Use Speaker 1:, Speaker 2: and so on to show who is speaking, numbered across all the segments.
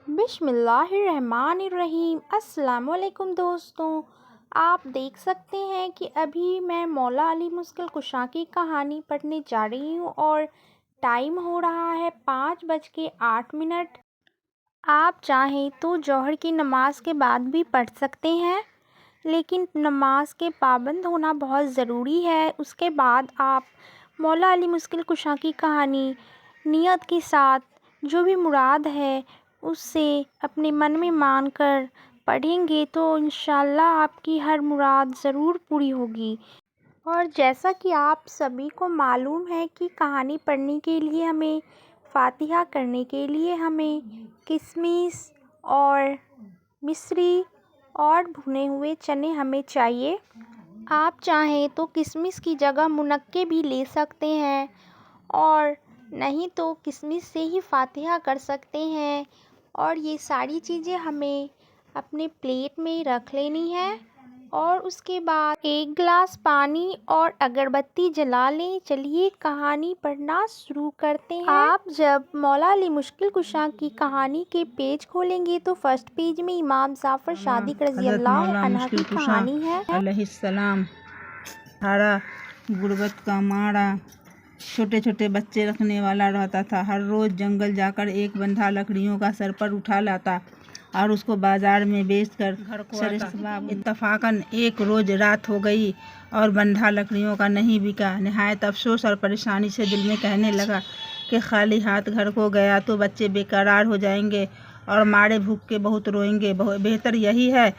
Speaker 1: بسم اللہ الرحمن الرحیم۔ السلام علیکم دوستوں، آپ دیکھ سکتے ہیں کہ ابھی میں مولا علی مشکل کشا کی کہانی پڑھنے جا رہی ہوں اور ٹائم ہو رہا ہے 5:08۔ آپ چاہیں تو ظہر کی نماز کے بعد بھی پڑھ سکتے ہیں، لیکن نماز کے پابند ہونا بہت ضروری ہے۔ اس کے بعد آپ مولا علی مشکل کشا کی کہانی نیت کے ساتھ جو بھی مراد ہے اس سے اپنے من میں مان کر پڑھیں گے تو انشاءاللہ آپ کی ہر مراد ضرور پوری ہوگی۔ اور جیسا کہ آپ سبھی کو معلوم ہے کہ کہانی پڑھنے کے لیے ہمیں فاتحہ کرنے کے لیے ہمیں کشمش اور مصری اور بھنے ہوئے چنے ہمیں چاہیے۔ آپ چاہیں تو کشمش کی جگہ منقے بھی لے سکتے ہیں اور نہیں تو کشمش سے ہی فاتحہ کر سکتے ہیں، اور یہ ساری چیزیں ہمیں اپنے پلیٹ میں رکھ لینی ہے۔ اور اس کے بعد ایک گلاس پانی اور اگربتی جلا لیں۔ چلیے کہانی پڑھنا شروع کرتے ہیں۔ آپ جب مولا علی مشکل کشا کی کہانی کے پیج کھولیں گے تو فرسٹ پیج میں امام جعفر صادق رضی اللہ عنہ کی کہانی ہے۔
Speaker 2: علیہ السلام ہارا غربت کا مارا چھوٹے چھوٹے بچے رکھنے والا رہتا تھا۔ ہر روز جنگل جا کر ایک بندھا لکڑیوں کا سر پر اٹھا لاتا اور اس کو بازار میں بیچ کر گھر کو آتا۔ اتفاقاً ایک روز رات ہو گئی اور بندھا لکڑیوں کا نہیں بکا۔ نہایت افسوس اور پریشانی سے دل میں کہنے لگا کہ خالی ہاتھ گھر کو گیا تو بچے بے قرار ہو جائیں گے اور مارے بھوک کے بہت روئیں گے۔ بہتر یہی ہے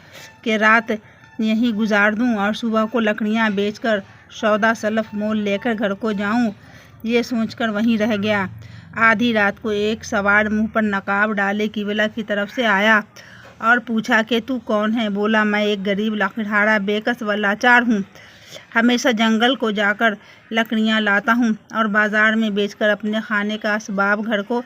Speaker 2: کہ رات یہیں گزار دوں اور صبح کو لکڑیاں بیچ کر سودا سلف مول لے کر گھر کو جاؤں۔ یہ سوچ کر وہیں رہ گیا۔ آدھی رات کو ایک سوار منہ پر نقاب ڈالے قبلہ کی طرف سے آیا اور پوچھا کہ تو کون ہے؟ بولا میں ایک غریب لکڑہارا بے کس و لاچار ہوں، ہمیشہ جنگل کو جا کر لکڑیاں لاتا ہوں اور بازار میں بیچ کر اپنے کھانے کا اسباب گھر کو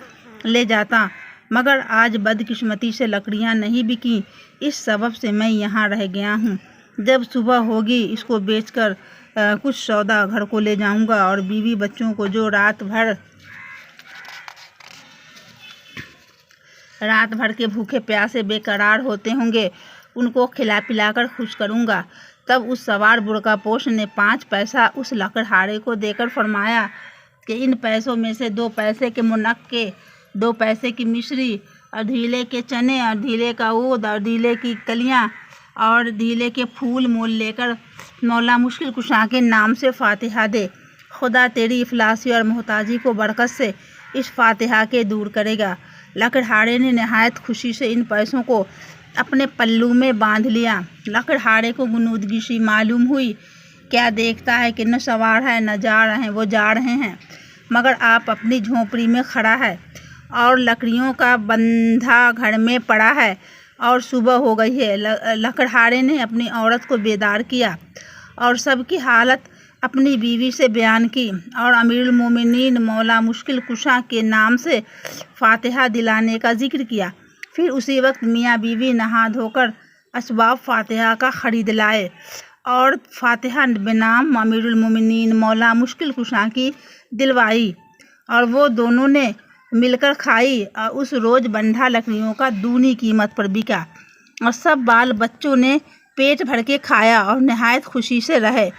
Speaker 2: لے جاتا، مگر آج بدقسمتی سے لکڑیاں نہیں بکیں، اس سبب سے میں یہاں رہ گیا ہوں۔ جب صبح ہوگی اس کو بیچ کر کچھ سودا گھر کو لے جاؤں گا اور بیوی بچوں کو جو رات بھر کے بھوکے پیاسے بے قرار ہوتے ہوں گے ان کو کھلا پلا کر خوش کروں گا۔ تب اس سوار برقع پوش نے 5 پیسہ اس لکڑہارے کو دے کر فرمایا کہ ان پیسوں میں سے 2 پیسے کے منقے، 2 پیسے کی مصری اور دھیلے کے چنے اور دھیلے کا عود اور دھیلے کی کلیاں اور دھیلے کے پھول مول لے کر مولا مشکل کشا کے نام سے فاتحہ دے۔ خدا تیری افلاسی اور محتاجی کو برکت سے اس فاتحہ کے دور کرے گا۔ لکڑہارے نے نہایت خوشی سے ان پیسوں کو اپنے پلو میں باندھ لیا۔ لکڑہارے کو غنودگی سی معلوم ہوئی، کیا دیکھتا ہے کہ نہ سوار ہے نہ جا رہے ہیں، وہ جا رہے ہیں مگر آپ اپنی جھونپڑی میں کھڑا ہے اور لکڑیوں کا بندھا گھر میں پڑا ہے اور صبح ہو گئی ہے۔ لکڑہارے نے اپنی عورت کو بیدار کیا اور سب کی حالت اپنی بیوی سے بیان کی اور امیر المومنین مولا مشکل کشا کے نام سے فاتحہ دلانے کا ذکر کیا۔ پھر اسی وقت میاں بیوی نہا دھو کر اسباب فاتحہ کا خرید لائے اور فاتحہ بنام امیر المومنین مولا مشکل کشا کی دلوائی اور وہ دونوں نے مل کر کھائی اور اس روز بندھا لکڑیوں کا دونی قیمت پر بکا اور سب بال بچوں نے پیٹ بھر کے کھایا اور نہایت خوشی سے رہے۔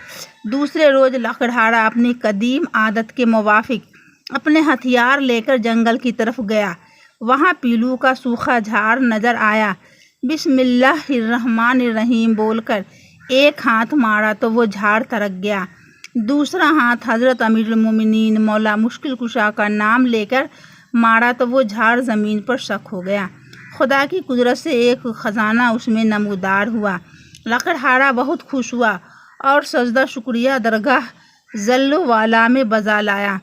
Speaker 2: دوسرے روز لکڑہارا اپنی قدیم عادت کے موافق اپنے ہتھیار لے کر جنگل کی طرف گیا۔ وہاں پیلو کا سوکھا جھاڑ نظر آیا۔ بسم اللہ الرحمن الرحیم بول کر ایک ہاتھ مارا تو وہ جھاڑ ترک گیا، دوسرا ہاتھ حضرت امیر المومنین مولا مشکل کشا کا نام لے کر مارا تو وہ جھاڑ زمین پر سک ہو گیا۔ خدا کی قدرت سے ایک خزانہ اس میں نمودار ہوا۔ لکڑہارا بہت خوش ہوا اور سجدہ شکریہ درگاہ جل وعلا میں بجا لایا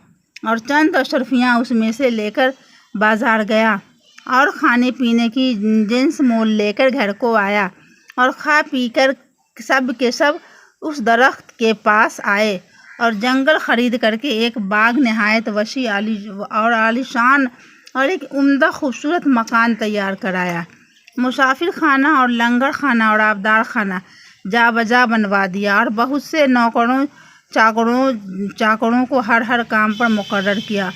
Speaker 2: اور چند اشرفیاں اس میں سے لے کر بازار گیا اور کھانے پینے کی جنس مول لے کر گھر کو آیا اور کھا پی کر سب کے سب اس درخت کے پاس آئے اور جنگل خرید کر کے ایک باغ نہایت وسیع اور عالیشان اور ایک عمدہ خوبصورت مکان تیار کرایا۔ مسافر خانہ اور لنگر خانہ اور آبدار خانہ جا بجا بنوا دیا اور بہت سے نوکروں چاکروں کو ہر کام پر مقرر کیا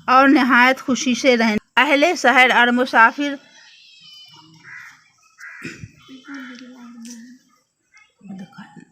Speaker 2: اور نہایت خوشی سے رہنے اہل شہر اور مسافر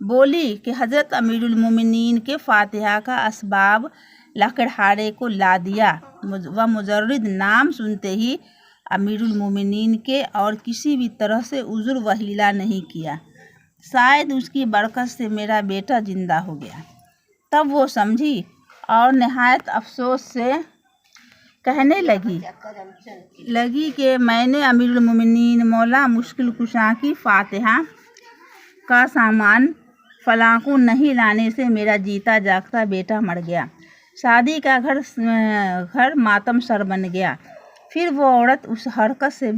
Speaker 2: بولی کہ حضرت امیر المومنین کے فاتحہ کا اسباب لکڑہارے کو لا دیا و مجرد نام سنتے ہی امیر المومنین کے اور کسی بھی طرح سے عذر و حیلہ نہیں کیا، شاید اس کی برکت سے میرا بیٹا زندہ ہو گیا۔ تب وہ سمجھی اور نہایت افسوس سے کہنے لگی کہ میں نے امیر المومنین مولا مشکل کشا کی فاتحہ کا سامان فلاں کو نہیں لانے سے میرا جیتا جاگتا بیٹا مر گیا، شادی کا گھر ماتم سر بن گیا۔ پھر وہ عورت اس حرکت سے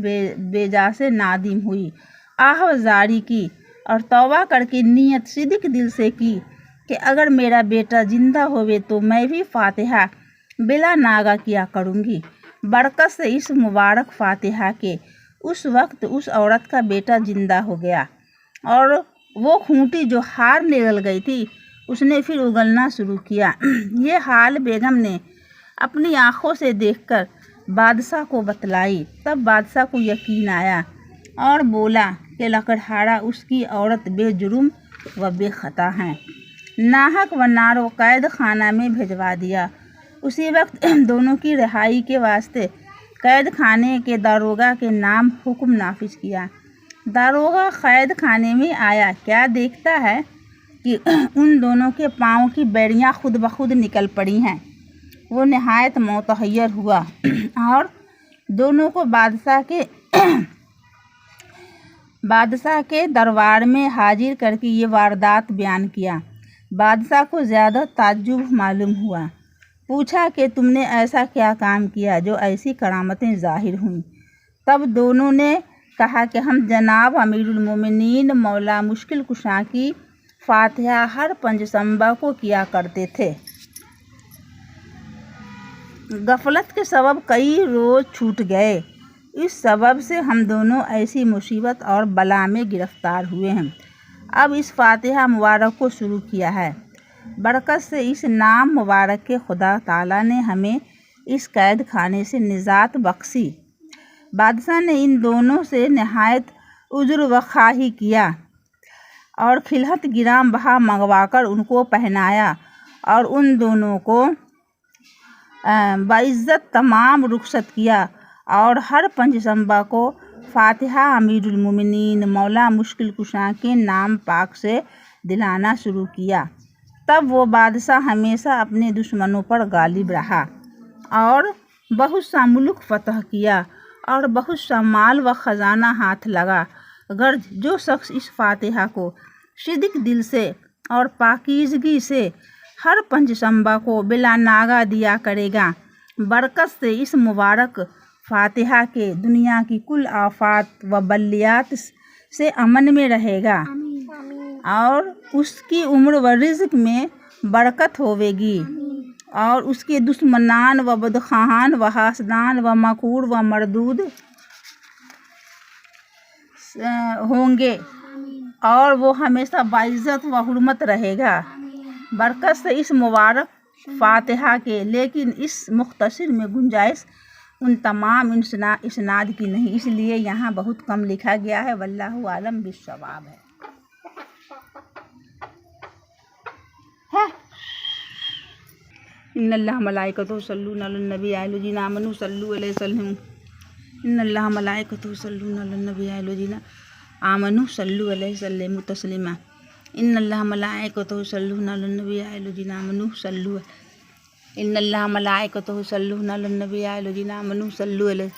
Speaker 2: بے جا سے نادم ہوئی، آہ زاری کی اور توبہ کر کے نیت صدق دل سے کی کہ اگر میرا بیٹا زندہ ہوئے تو میں بھی فاتحہ بلا ناغہ کیا کروں گی۔ برکت سے اس مبارک فاتحہ کے اس وقت اس عورت کا بیٹا زندہ ہو گیا اور وہ کھونٹی جو ہار نگل گئی تھی اس نے پھر اگلنا شروع کیا۔ یہ حال بیگم نے اپنی آنکھوں سے دیکھ کر بادشاہ کو بتلائی۔ تب بادشاہ کو یقین آیا اور بولا کہ لکڑہارا اس کی عورت بے جرم و بے خطا ہیں، ناحق و ناروا قید خانہ میں بھجوا دیا۔ اسی وقت دونوں کی رہائی کے واسطے قید خانے کے داروغہ کے نام حکم نافذ کیا۔ داروغہ قید خانے میں آیا، کیا دیکھتا ہے کہ ان دونوں کے پاؤں کی بیڑیاں خود بخود نکل پڑی ہیں۔ وہ نہایت متحیر ہوا اور دونوں کو بادشاہ کے دربار میں حاضر کر کے یہ واردات بیان کیا۔ بادشاہ کو زیادہ تعجب معلوم ہوا، پوچھا کہ تم نے ایسا کیا کام کیا جو ایسی کرامتیں ظاہر ہوئیں؟ تب دونوں نے کہا کہ ہم جناب امیر المومنین مولا مشکل کشا کی فاتحہ ہر پنجشنبہ کو کیا کرتے تھے۔ غفلت کے سبب کئی روز چھوٹ گئے، اس سبب سے ہم دونوں ایسی مصیبت اور بلا میں گرفتار ہوئے ہیں۔ اب اس فاتحہ مبارک کو شروع کیا ہے۔ برکت سے اس نام مبارک کے خدا تعالیٰ نے ہمیں اس قید خانے سے نجات بخشی۔ بادشاہ نے ان دونوں سے نہایت عذر و خواہی کیا اور خلعت گرام بہا منگوا کر ان کو پہنایا اور ان دونوں کو بعزت تمام رخصت کیا اور ہر پنجشنبہ کو فاتحہ امیر المومنین مولا مشکل کشا کے نام پاک سے دلانا شروع کیا۔ تب وہ بادشاہ ہمیشہ اپنے دشمنوں پر غالب رہا اور بہت سا ملک فتح کیا اور بہت سا مال و خزانہ ہاتھ لگا۔ غرض جو شخص اس فاتحہ کو صدق دل سے اور پاکیزگی سے ہر پنجشنبہ کو بلا ناغہ دیا کرے گا، برکت سے اس مبارک فاتحہ کے دنیا کی کل آفات و بلیات سے امن میں رہے گا اور اس کی عمر و رزق میں برکت ہوے گی اور اس کے دشمنان و بدخواہان و حاسدان و مکرو و مردود ہوں گے اور وہ ہمیشہ باعزت و حرمت رہے گا۔ برکت سے اس مبارک فاتحہ کے، لیکن اس مختصر میں گنجائش ان تمام اسناد کی نہیں، اس لیے یہاں بہت کم لکھا گیا ہے۔ واللہ عالم بالصواب ہے۔ ان اللہ ملائکتہ یصلون علی النبی یا ایھا الذین آمنوا صلوا علیہ وسلم ان اللہ ملائکتہ یصلون علی النبی یا ایھا الذین آمنوا صلوا علیہ وسلم تسلیما ان اللہ ملائکتہ یصلون علی النبی یا ایھا الذین آمنوا صلوا ان اللہ ملائکتہ یصلون علی النبی یا ایھا الذین آمنوا صلوا علیہ